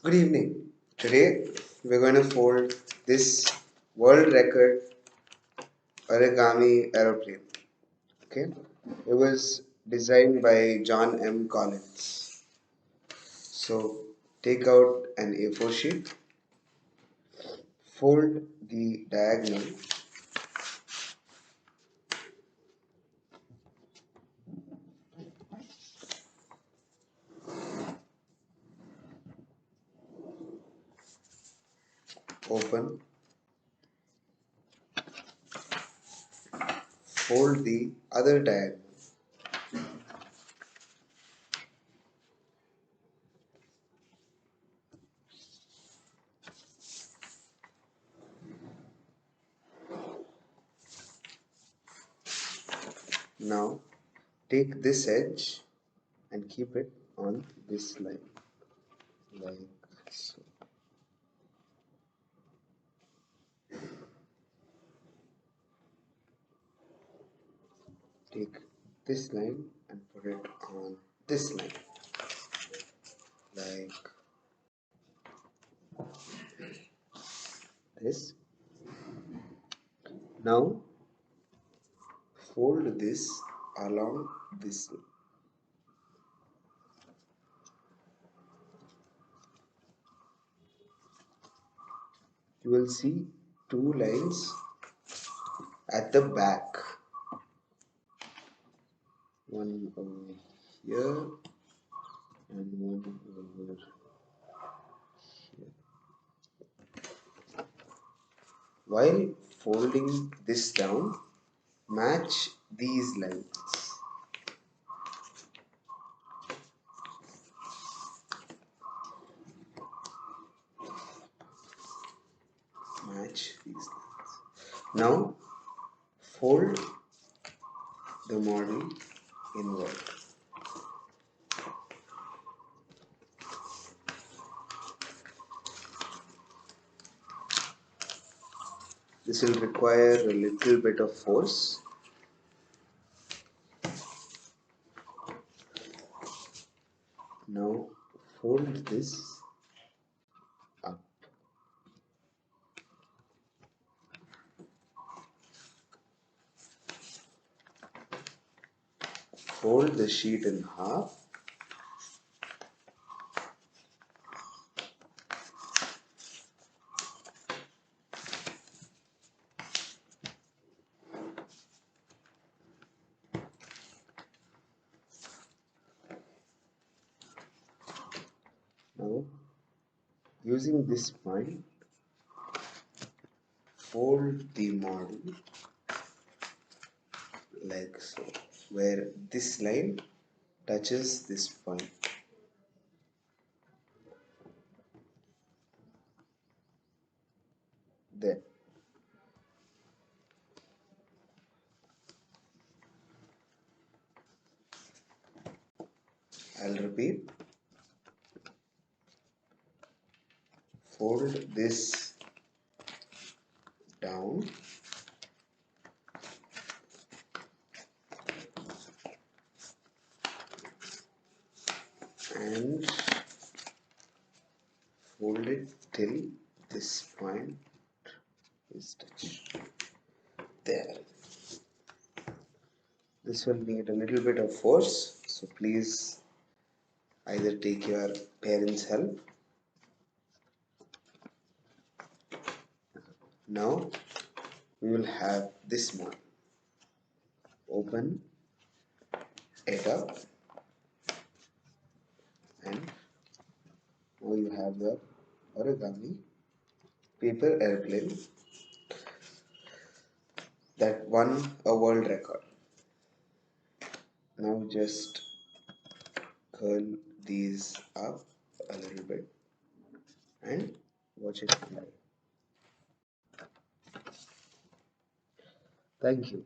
Good evening. Today we're going to fold this world record origami aeroplane. Okay, it was designed by John M. Collins. So take out an A4 sheet, fold the diagonal, open, fold the other diagonal. Now take this edge and keep it on this line, like so. Take this line and put it on this line, like this. Now fold this along this line. You will see two lines at the back, one over here and one over here. While folding this down, match these lines. Match these lines. Now fold the model inward. This will require a little bit of force. Now fold this up. Fold the sheet in half. Now, using this point, fold the model like so, where this line touches this point. There. I'll repeat. Fold this down. And fold it till this point is touched. There. This will need a little bit of force, so please either take your parents' help. Now we will have this model. Open it up, and now you have the origami paper airplane that won a world record. Now just curl these up a little bit and watch it fly. Thank you.